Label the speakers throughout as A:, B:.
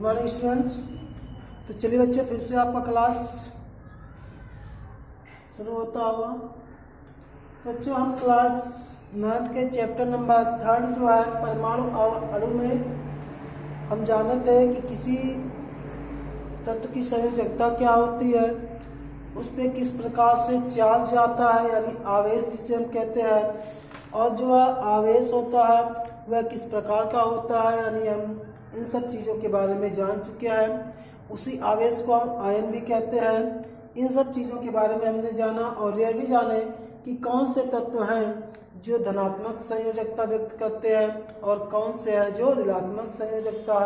A: Good morning students. तो चलिए बच्चे, फिर से आपका क्लास शुरू होता होगा। बच्चों, हम क्लास 9 के चैप्टर नंबर 3 जो है परमाणु और अणु में हम जानते हैं कि किसी तत्व की संयोजकता क्या होती है, उस पर किस प्रकार से चार्ज आता है यानी आवेश जिसे हम कहते हैं, और जो आवेश होता है वह किस प्रकार का होता है यानी हम इन सब चीज़ों के बारे में जान चुके हैं। उसी आवेश को हम आयन भी कहते हैं। इन सब चीज़ों के बारे में हमने जाना और यह भी जाने कि कौन से तत्व हैं जो धनात्मक संयोजकता व्यक्त करते हैं और कौन से हैं जो ऋणात्मक संयोजकता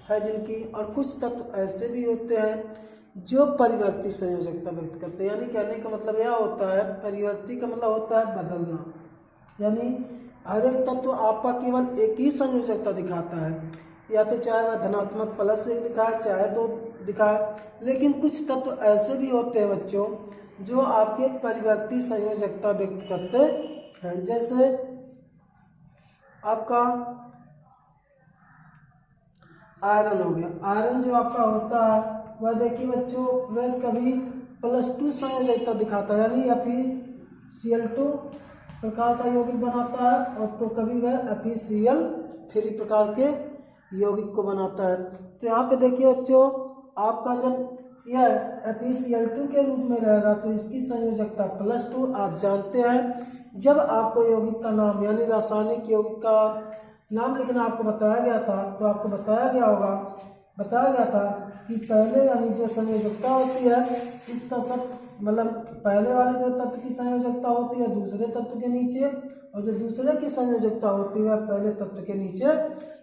A: है जिनकी, और कुछ तत्व ऐसे भी होते हैं जो परिवर्ती संयोजकता व्यक्त करते हैं। यानी कहने का मतलब यह होता है, परिवर्ती का मतलब होता है बदलना, यानी हर एक तत्व आपका केवल एक ही संयोजकता दिखाता है, या तो चाहे वह धनात्मक प्लस एक दिखाए चाहे दो दिखाए, लेकिन कुछ तत्व ऐसे भी होते हैं बच्चों जो आपके परिवर्ती संयोजकता व्यक्त करते हैं। जैसे आपका आयरन हो गया। आयरन जो आपका होता है वह देखिए बच्चों, वह कभी +2 संयोजकता दिखाता है यानी FeCl2 प्रकार का यौगिक बनाता है, और तो कभी वह FeCl3 प्रकार के यौगिक को बनाता है। तो यहाँ पे देखिए बच्चों, आपका जब यह FeCl2 के रूप में रहेगा तो इसकी संयोजकता +2। आप जानते हैं जब आपको यौगिक का नाम यानी रासायनिक यौगिक का नाम लिखना आपको बताया गया था, तो आपको बताया गया था कि पहले यानी जो संयोजकता होती है इसका सब मतलब पहले वाले जो तत्व की संयोजकता होती है दूसरे तत्व के नीचे, और जो दूसरे की संयोजकता होती है पहले तत्व के नीचे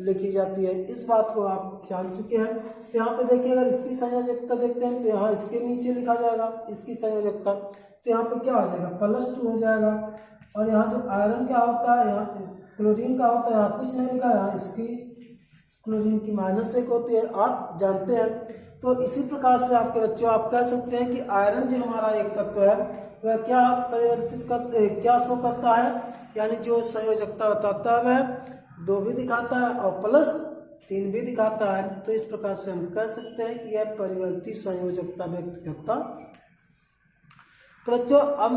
A: लिखी जाती है। इस बात को आप जान चुके हैं। तो यहाँ पे देखिए, अगर इसकी संयोजकता देखते हैं तो यहाँ इसके नीचे लिखा जाएगा इसकी संयोजकता, तो यहाँ पे क्या हो जाएगा +2 हो जाएगा। और यहाँ जो आयरन क्या होता है, यहाँ क्लोरीन का होता है, यहाँ कुछ नहीं लिखा, यहाँ इसकी क्लोरीन की -1 होती है, आप जानते हैं। तो इसी प्रकार से आपके बच्चों आप कह सकते हैं कि आयरन जो हमारा एक तत्व है वह क्या परिवर्तित करते क्या शो करता है, यानी जो संयोजकता बताता है वह 2 भी दिखाता है और +3 भी दिखाता है। तो इस प्रकार से हम कह सकते हैं कि यह परिवर्ती संयोजकता व्यक्त करता। तो बच्चों, हम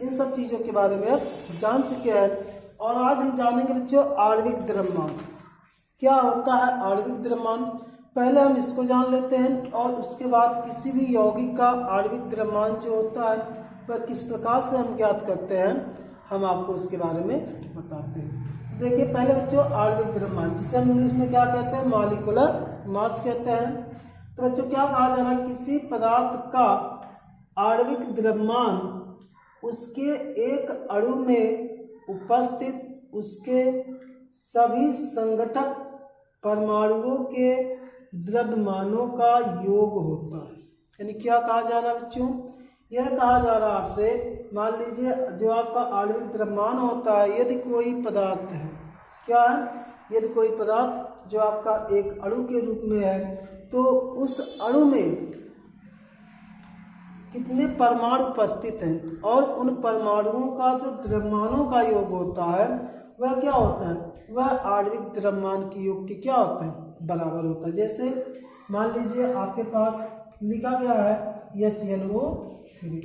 A: इन सब चीज़ों के बारे में जान चुके हैं और आज हम जानेंगे बच्चों आणविक द्रव्यमान। क्या होता है आणविक द्रव्यमान, पहले हम इसको जान लेते हैं और उसके बाद किसी भी यौगिक का आणविक द्रव्यमान जो होता है वह किस प्रकार से हम ज्ञात करते हैं, हम आपको उसके बारे में बताते हैं। देखिए पहले बच्चों, आणविक द्रव्यमान जिसे हम इंग्लिश में क्या कहते हैं, मॉलिक्यूलर मास कहते हैं। तो बच्चों क्या कहा जा रहा है, किसी पदार्थ का आणविक द्रव्यमान उसके एक अणु में उपस्थित उसके सभी संगठक परमाणुओं के द्रव्यमानों का योग होता है। यानी क्या कहा जा रहा है बच्चों, यह कहा जा रहा है आपसे, मान लीजिए जो आपका आणविक द्रव्यमान होता है, यदि कोई पदार्थ है, क्या है, यदि कोई पदार्थ जो आपका एक अणु के रूप में है, तो उस अणु में कितने परमाणु उपस्थित हैं और उन परमाणुओं का जो द्रव्यमानों का योग होता है वह क्या होता है, वह आणविक द्रव्यमान के योग के क्या होता है, बराबर होता है। जैसे मान लीजिए आपके पास लिखा गया है HNO3,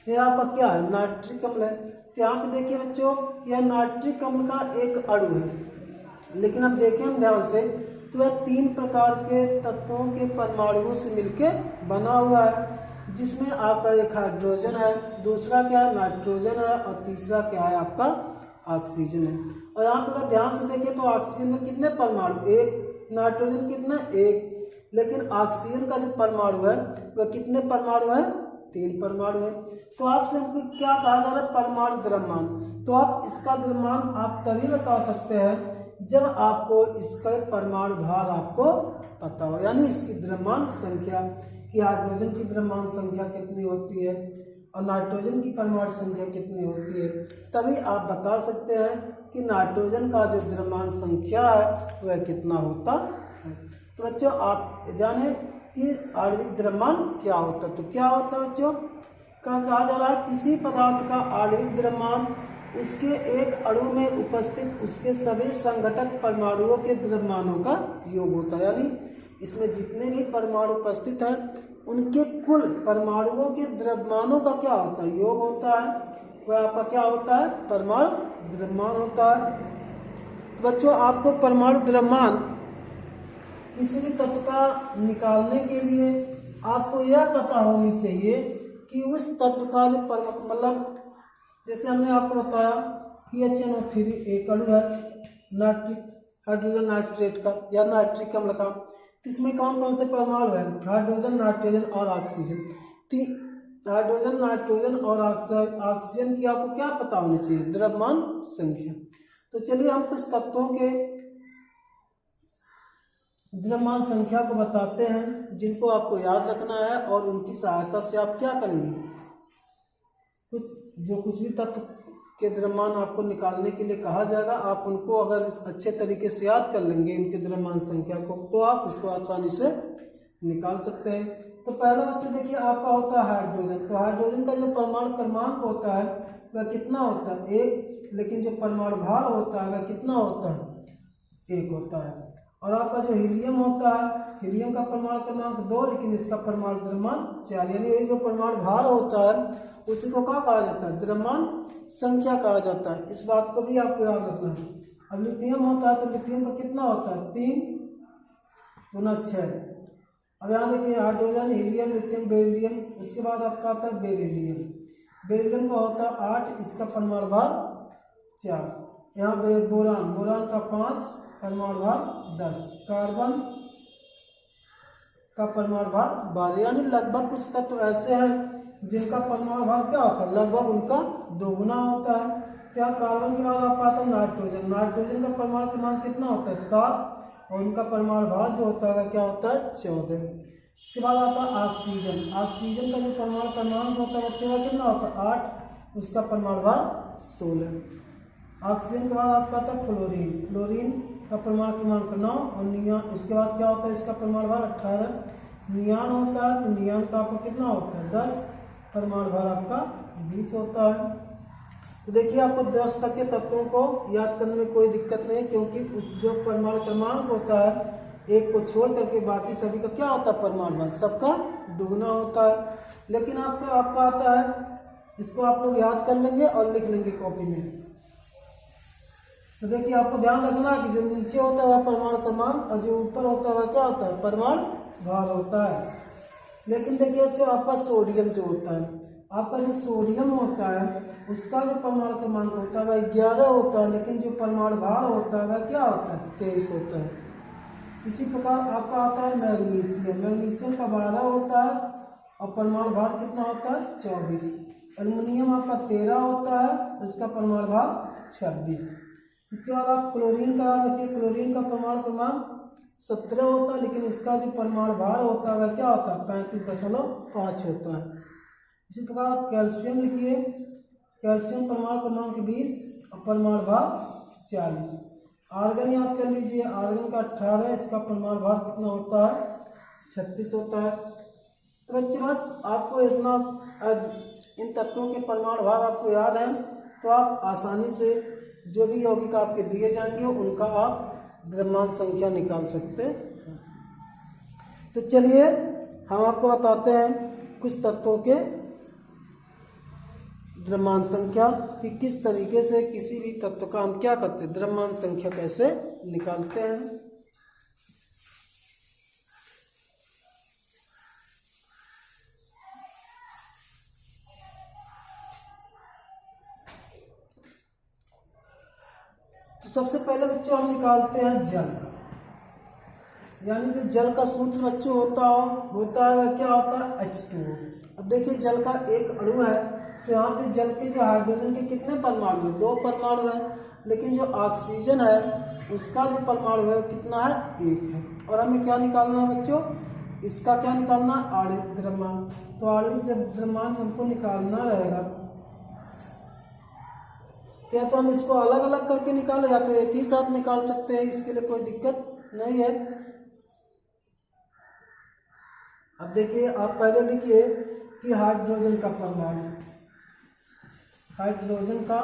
A: यह आपका क्या है, नाइट्रिक अम्ल है। तो यहाँ पे देखिए बच्चों, यह नाइट्रिक अम्ल का एक अणु है, लेकिन अब देखें हम ध्यान से तो वह 3 प्रकार के तत्वों के परमाणुओं से मिलकर बना हुआ है, जिसमें आपका एक हाइड्रोजन है, दूसरा क्या है नाइट्रोजन है, और तीसरा क्या है आपका ऑक्सीजन है। और यहाँ पर अगर ध्यान से देखें तो ऑक्सीजन के कितने परमाणु, 1, नाइट्रोजन कितने 1, लेकिन ऑक्सीजन का जो परमाणु है वह कितने परमाणु है, 3 परमाणु है। तो आपसे हमको क्या कहा जा रहा है, परमाणु द्रव्यमान। तो आप इसका द्रव्यमान आप तभी बता सकते हैं जब आपको इसका परमाणु भार आपको पता हो, यानी इसकी द्रव्यमान संख्या कि हाइड्रोजन की द्रव्यमान संख्या कितनी होती है और नाइट्रोजन की परमाणु संख्या कितनी होती है, तभी आप बता सकते हैं कि नाइट्रोजन का जो द्रव्यमान संख्या है वह कितना होता है। तो बच्चों आप जाने कि आणविक द्रव्यमान क्या होता है। तो क्या होता है बच्चों, कहा जा रहा है किसी पदार्थ का आणविक द्रव्यमान उसके एक अणु में उपस्थित उसके सभी संघटक परमाणुओं के द्रव्यमानों का योग होता है। यानी इसमें जितने भी परमाणु उपस्थित हैं उनके कुल परमाणुओं के द्रव्यमानों का क्या होता है, योग होता है। वह आपका क्या होता है, परमाणु द्रव्यमान होता है। तो बच्चों आपको परमाणु द्रव्यमान किसी भी तत्व का निकालने के लिए आपको यह पता होनी चाहिए कि उस तत्व का जो मतलब जैसे हमने आपको बताया कि HNO3 एक अणु है नाइट्रिक हाइड्रोजन नाइट्रेट का या नाइट्रिक अम्ल का। तो इसमें कौन कौन से परमाणु है, हाइड्रोजन नाइट्रोजन और ऑक्सीजन। हाइड्रोजन नाइट्रोजन और ऑक्सीजन की आपको क्या पता होनी चाहिए, द्रव्यमान संख्या। तो चलिए हम कुछ तत्वों के द्रव्यमान संख्या को बताते हैं जिनको आपको याद रखना है और उनकी सहायता से आप क्या करेंगे, कुछ भी तत्व के द्रव्यमान आपको निकालने के लिए कहा जाएगा, आप उनको अगर अच्छे तरीके से याद कर लेंगे इनके द्रव्यमान संख्या को, तो आप उसको आसानी से निकाल सकते हैं। तो पहला बच्चों देखिए आपका होता है हाइड्रोजन। तो हाइड्रोजन का जो परमाणु क्रमांक होता है वह कितना होता है, 1। लेकिन जो परमाणु भार होता है वह कितना होता है, 1 होता है। और आपका जो हीलियम होता है, हीलियम का परमाणु क्रमांक 2, लेकिन इसका परमाणु द्रव्यमान 4। यानी ये जो परमाणु भार होता है उसी को क्या कहा जाता है, द्रव्यमान संख्या कहा जाता है। इस बात को भी आपको याद रखना है। अब लिथियम होता है तो लिथियम का कितना होता है, 3 × 6। अब यहाँ देखिए हाइड्रोजन, हीलियम, लिथियम, बेरिलियम, उसके बाद आपका आता है बेरिलियम। बेरिलियम का होता है 8, इसका परमाणु भार 4। यहाँ बोरान, बोरान का 5, परमाणु भार 10। कार्बन का परमाणु भार 12। यानी लगभग कुछ तत्व ऐसे हैं जिनका परमाणु भार क्या होता है, लगभग उनका 2 गुना होता है। क्या कार्बन के बाद आपका आता है नाइट्रोजन। नाइट्रोजन का परमाणु क्रमांक कितना होता है, 7, और उनका परमाणु भार जो होता है वह क्या होता है, 14। उसके बाद आता है ऑक्सीजन। ऑक्सीजन का जो परमाणु क्रमांक होता है बच्चों का कितना होता है, 8, उसका परमाणु भार 16। ऑक्सीजन के बाद आपका आता है फ्लोरीन। फ्लोरीन का परमाणु क्रमांक 9, और नियान, इसके बाद क्या होता है, इसका परमाणु भार 18। नियान होता है तो नियान का आपका कितना होता है, 10, परमाणु भार आपका 20 होता है। तो देखिए आपको 10 तक के तत्वों को याद करने में कोई दिक्कत नहीं, क्योंकि उस जो परमाणु क्रमांक होता है एक को छोड़ करके बाकी सभी का क्या होता है, परमाणु भार सबका दुगना होता है। लेकिन आपका आता है, इसको आप लोग याद कर लेंगे और लिख लेंगे कॉपी में। तो देखिए आपको ध्यान रखना है कि जो नीचे होता है वह परमाणु क्रमांक और जो ऊपर होता है वह क्या होता है, परमाणु भार होता है। लेकिन देखिए जो आपका सोडियम जो होता है, आपका जो सोडियम होता है उसका जो परमाणु क्रमांक होता है वह 11 होता है, लेकिन जो परमाणु भार होता है वह क्या होता है, 23 होता है। इसी प्रकार आपका आता है मैग्नीशियम। मैग्नीशियम का 12 होता है और परमाणु भार कितना होता है, 24। एल्युमिनियम आपका 13 होता है, उसका परमाणु भार 26। इसके बाद आप क्लोरीन का देखिए, क्लोरीन का परमाणु क्रमांक 17 होता है, लेकिन इसका जो परमाणु भार होता है वह क्या होता है, 35.5 होता है। इसी प्रकार आप कैल्शियम लिखिए। कैल्शियम परमाणु क्रमांक 20 और परमाणु भार 40। आर्गन याद कर लीजिए, आर्गन का 18, इसका परमाणु भार कितना होता है, 36 होता है। तो बच्चे बस आपको इतना इन तत्वों के परमाणु भार आपको याद है तो आप आसानी से जो भी यौगिक आपके दिए जाएंगे उनका आप द्रव्यमान संख्या निकाल सकते हैं। तो चलिए हम आपको बताते हैं कुछ तत्वों के द्रव्यमान संख्या कि किस तरीके से किसी भी तत्व का हम क्या करते हैं, द्रव्यमान संख्या कैसे निकालते हैं। तो सबसे पहले बच्चों हम निकालते हैं जल। यानी जो जल का सूत्र बच्चों होता है वह क्या होता है, H2O। अब देखिए जल का एक अणु है तो यहाँ पे जल के जो हाइड्रोजन के कितने परमाणु है, 2 परमाणु है, लेकिन जो ऑक्सीजन है उसका जो परमाणु है कितना है, 1 है। और हमें क्या निकालना है बच्चों, इसका क्या निकालना है, आणविक द्रव्यमान। तो आणविक द्रव्यमान हमको निकालना रहेगा, या तो हम इसको अलग अलग करके निकाले या तो एक ही साथ निकाल सकते हैं, इसके लिए कोई दिक्कत नहीं है। अब देखिए आप पहले लिखिए कि हाइड्रोजन का परमाणु, हाइड्रोजन का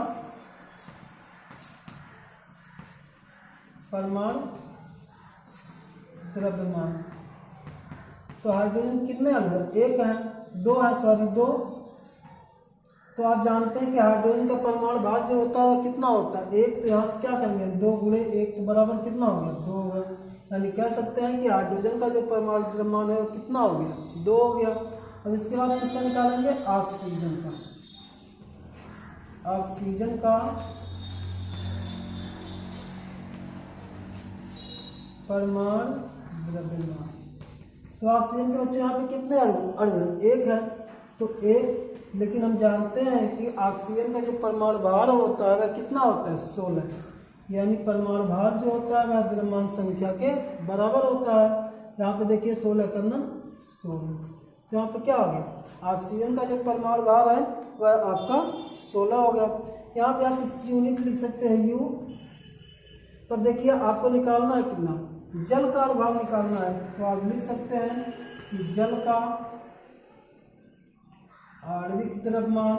A: परमाणु द्रव्यमान। तो हाइड्रोजन कितने अणु है? एक है, दो है, सॉरी दो। तो आप जानते हैं कि हाइड्रोजन का परमाणु भार जो होता है वह कितना होता है? एक। तो यहाँ से क्या करेंगे, 2 गुणे 1 तो बराबर कितना हो गया? 2 हो गया। यानी कह सकते हैं कि हाइड्रोजन का जो परमाणु द्रव्यमान है वो कितना हो गया? 2 हो गया। अब इसके बाद किसका निकालेंगे? ऑक्सीजन का। ऑक्सीजन का परमाणु द्रव्यमान। तो ऑक्सीजन के बच्चों यहाँ पे कितने अणु हैं? एक है, तो एक। लेकिन हम जानते हैं कि ऑक्सीजन का जो परमाणु भार होता है वह कितना होता है? 16। यानी परमाणु भार जो होता है वह द्रव्यमान संख्या के बराबर होता है। यहाँ पे देखिए 16 करना 16। तो यहाँ पे क्या हो गया? ऑक्सीजन का जो परमाणु भार है वह आपका 16 हो गया। यहाँ पे आप इसकी यूनिट लिख सकते हैं U। तब देखिए आपको निकालना है कितना? जल का अनुभाग निकालना है। तो आप लिख सकते हैं कि जल का आणविक द्रव्यमान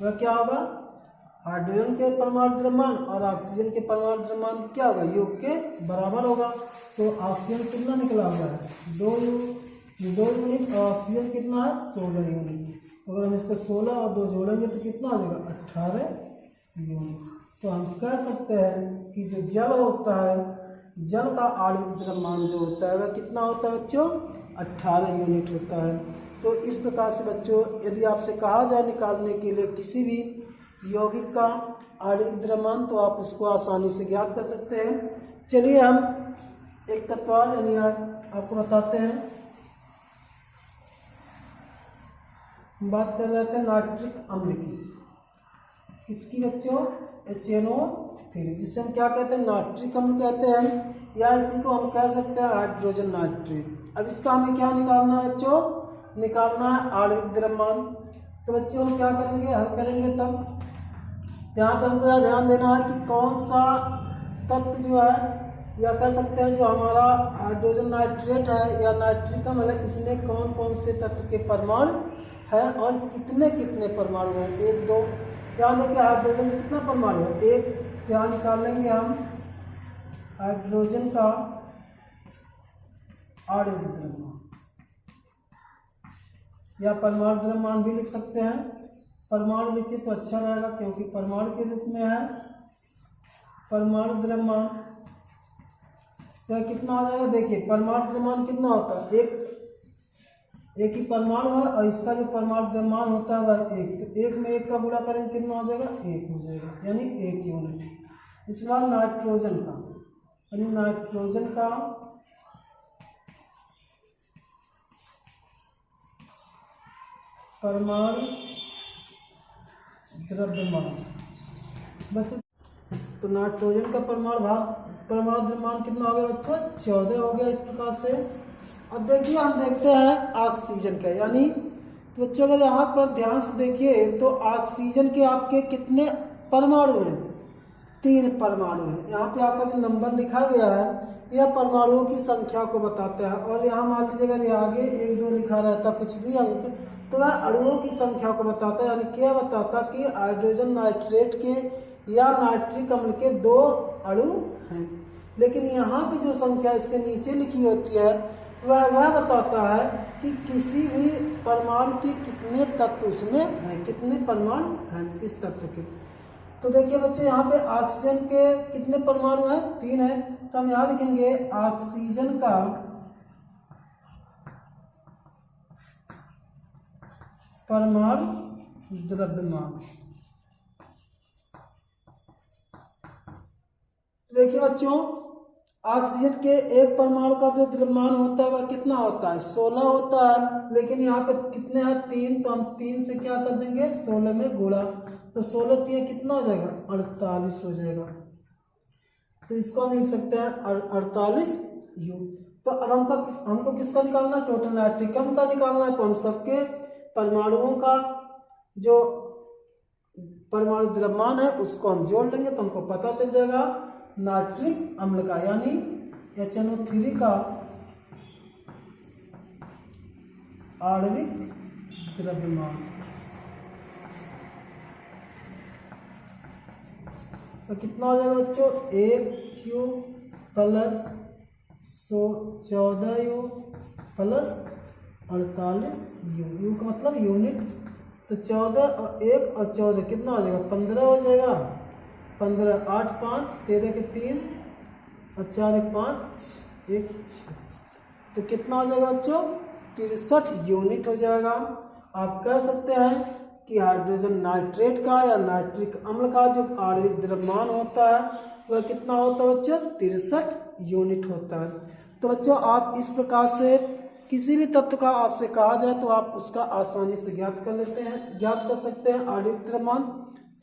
A: वह क्या होगा? हाइड्रोजन के परमाणु द्रव्यमान और ऑक्सीजन के परमाणु द्रव्यमान की क्या होगा? योग के बराबर होगा। तो ऑक्सीजन कितना निकला हुआ है? 2 यूनिट। और ऑक्सीजन कितना है? 16 यूनिट। अगर हम इसको 16 और 2 जोड़ेंगे तो कितना हो जाएगा? 18 यूनिट। तो हम कह सकते हैं कि जो जल होता है, जल का आणविक द्रव्यमान जो होता है वह कितना होता है बच्चों? 18 यूनिट होता है। तो इस प्रकार से बच्चों यदि आपसे कहा जाए निकालने के लिए किसी भी यौगिक का आणविक द्रव्यमान तो आप उसको आसानी से ज्ञात कर सकते हैं। चलिए हम एक तत्वार यानी आपको बताते हैं। हम बात कर रहे थे नाइट्रिक अम्ल की। किसकी बच्चों? HNO3, जिसे हम क्या कहते हैं? नाइट्रिक अम्ल कहते हैं, या इसी को हम कह सकते हैं हाइड्रोजन नाइट्रेट। अब इसका हमें क्या निकालना है बच्चों? निकालना है आणविक द्रव्यमान। तो बच्चों हम क्या करेंगे? हल करेंगे तब यहाँ पे हमको ध्यान देना है कि कौन सा तत्व जो है, या कह सकते हैं जो हमारा हाइड्रोजन नाइट्रेट है या नाइट्रिक अम्ल है, इसमें कौन कौन से तत्व के परमाणु है और कितने कितने परमाणु हैं? 1 2। यहाँ देखिए हाइड्रोजन कितना परमाणु है? 1। यहाँ निकाल लेंगे हम हाइड्रोजन का आणविक द्रव्यमान या परमाणु द्रव्यमान भी लिख सकते हैं। परमाणु लिखिए तो अच्छा रहेगा क्योंकि परमाणु के रूप में है। परमाणु द्रव्यमान तो कितना आ जाएगा? देखिए परमाणु द्रव्यमान कितना होता है? एक ही परमाणु है और इसका जो परमाणु द्रव्यमान होता है वह 1। तो 1 में 1 का गुणा करेंगे कितना हो जाएगा? 1 हो जाएगा, यानी 1 यूनिट। इस बार नाइट्रोजन का, यानी नाइट्रोजन का परमाणु द्रव्यमान बच्चों। तो नाइट्रोजन का परमाणु द्रव्यमान कितना हो गया बच्चों? 14 हो गया। इस प्रकार से अब देखिए हम देखते हैं ऑक्सीजन का, यानी तो बच्चों अगर यहाँ पर ध्यान से देखिए तो ऑक्सीजन के आपके कितने परमाणु हैं? 3 परमाणु हैं। यहाँ पे आपका जो नंबर लिखा गया है यह परमाणुओं की संख्या को बताता है। और यहाँ मान लीजिए अगर ये आगे 1 2 लिखा रहता कुछ भी अंक तो वह अणुओं की संख्या को बताता है। यानी क्या बताता कि हाइड्रोजन नाइट्रेट के या नाइट्रिक अम्ल के 2 अणु हैं। लेकिन यहाँ पे जो संख्या इसके नीचे लिखी होती है वह बताता है कि किसी भी परमाणु के कितने तत्व उसमें हैं, कितने परमाणु हैं किस तत्व के। तो देखिए बच्चे यहाँ पे ऑक्सीजन के कितने परमाणु हैं? 3 हैं। तो हम यहाँ लिखेंगे ऑक्सीजन का परमाणु द्रव्यमान। देखिए बच्चों ऑक्सीजन के एक परमाणु का जो द्रव्यमान होता है वह कितना होता है? 16 होता है। लेकिन यहाँ पे कितने हैं? 3। तो हम 3 से क्या कर देंगे? 16 में गुणा। तो 16 3 कितना हो जाएगा? 48 हो जाएगा। तो इसको हम लिख सकते हैं 48 यू। तो अब हमको किसका निकालना है? टोटल नाइट्रिक अम्ल का निकालना है। तो हम सबके परमाणुओं का जो परमाणु द्रव्यमान है उसको हम जोड़ लेंगे तो हमको पता चल जाएगा नाइट्रिक अम्ल का, यानी HNO3 का आणविक द्रव्यमान। तो कितना हो जाएगा बच्चों, 1u plus 14u plus 48u, u का मतलब यूनिट। तो 14 और 1 और 14 कितना हो जाएगा, 15 हो जाएगा। 15, 8 5 13 के 3 और 4 1 5 1 6, तो कितना हो जाएगा बच्चों, 63 यूनिट हो जाएगा। आप कह सकते हैं कि हाइड्रोजन नाइट्रेट का या नाइट्रिक अम्ल का जो आणविक द्रव्यमान होता है वह कितना होता है बच्चों, 63 यूनिट होता है। तो बच्चों आप इस प्रकार से किसी भी तत्व का आपसे कहा जाए तो आप उसका आसानी से ज्ञात कर सकते हैं आणविक द्रव्यमान।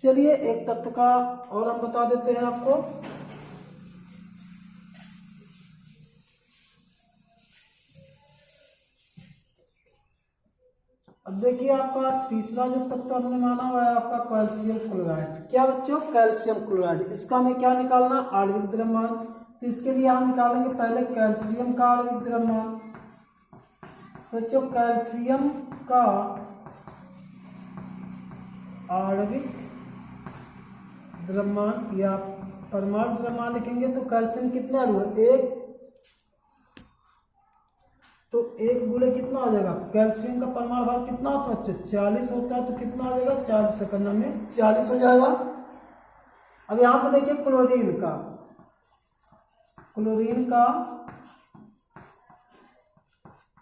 A: चलिए एक तत्व का और हम बता देते हैं आपको। अब देखिए आपका तीसरा जो तत्व हमने माना हुआ है आपका कैल्शियम क्लोराइड। क्या बच्चों, कैल्शियम क्लोराइड। इसका हमें क्या निकालना, आणविक द्रव्यमान। तो इसके लिए हम निकालेंगे पहले कैल्शियम का आणविक द्रव्यमान। बच्चों कैल्शियम का आणविक द्रव्यमान या परमाणु द्रव्यमान लिखेंगे तो कैल्शियम कितने अणु है, 1, तो 1 गुणे कितना हो जाएगा, कैल्शियम का परमाणु भार कितना होता है बच्चों, 40 होता है। तो कितना हो जाएगा, 40 सेकंड में 40 हो जाएगा। अब यहाँ पर देखिए क्लोरीन का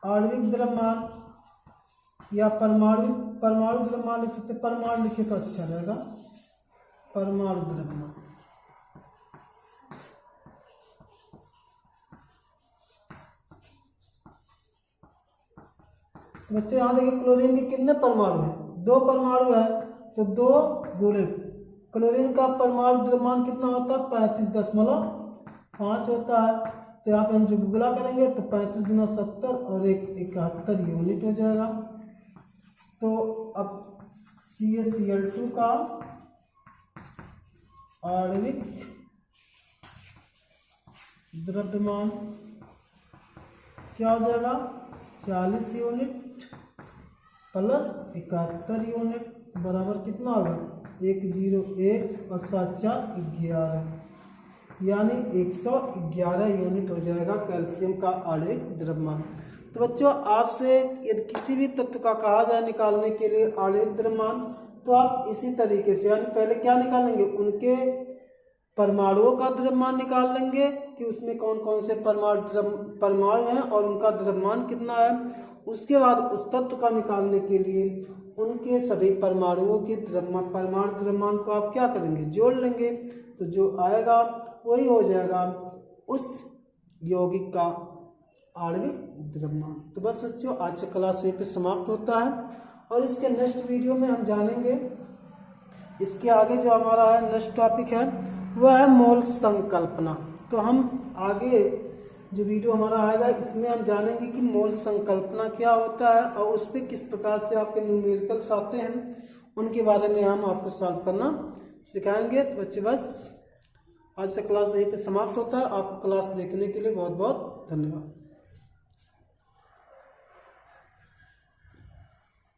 A: आणविक द्रव्यमान या परमाणु द्रव्यमान लिख सकते, परमाणु लिखे तो अच्छा रहेगा, परमाणु द्रव्यमान। बच्चों यहाँ देखिए क्लोरीन के कितने परमाणु हैं, 2 परमाणु है। तो 2 गुणे क्लोरीन का परमाणु द्रव्यमान कितना होता है, 35.5 होता है। तो यहाँ पे हम जो गुणा करेंगे तो 35 गुना 70 और 1 71 यूनिट हो जाएगा। तो अब CaCl2 का आणविक द्रव्यमान क्या हो जाएगा, 40 यूनिट प्लस 71 यूनिट बराबर कितना होगा, 101 और 7 4 11, यानी 111 यूनिट हो जाएगा कैल्शियम का आणविक द्रव्यमान। तो बच्चों आपसे यदि किसी भी तत्व का कहा जाए निकालने के लिए आणविक द्रव्यमान, तो आप इसी तरीके से यानी पहले क्या निकालेंगे, उनके परमाणुओं का द्रव्यमान निकाल लेंगे कि उसमें कौन कौन से परमाणु हैं और उनका द्रव्यमान कितना है। उसके बाद उस तत्व का निकालने के लिए उनके सभी परमाणुओं के परमाणु द्रव्यमान को आप क्या करेंगे, जोड़ लेंगे। तो जो आएगा वही हो जाएगा उस यौगिक का आणविक द्रव्यमान। तो बस बच्चों आज का क्लास यहीं पे समाप्त होता है और इसके नेक्स्ट वीडियो में हम जानेंगे, इसके आगे जो हमारा है नेक्स्ट टॉपिक है वह है मोल संकल्पना। तो हम आगे जो वीडियो हमारा आएगा इसमें हम जानेंगे कि मोल संकल्पना क्या होता है और उस पर किस प्रकार से आपके न्यूमेरिकल्स आते हैं, उनके बारे में हम आपको सॉल्व करना सिखाएंगे। तो बच्चे बस आज से क्लास यहीं पे समाप्त होता है। आपको क्लास देखने के लिए बहुत बहुत धन्यवाद।